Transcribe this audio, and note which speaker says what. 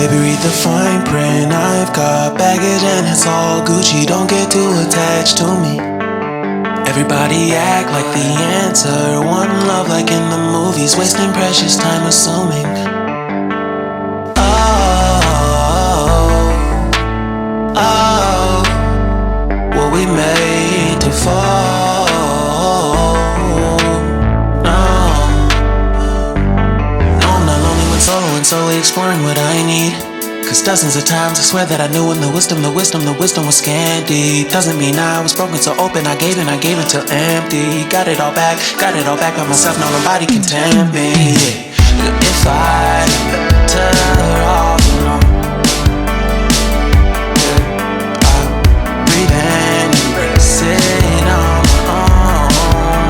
Speaker 1: Baby, read the fine print. I've got baggage and it's all Gucci. Don't get too attached to me. Everybody act like the answer. One love like in the movies. Wasting precious time assuming. Were we made to fall? No, I'm not lonely when solo and solely exploring what I need. Cause dozens of times I swear that I knew when the wisdom was scanty. Doesn't mean I was broken so open, I gave until empty. Got it all back by myself, now nobody can tempt me. If I turn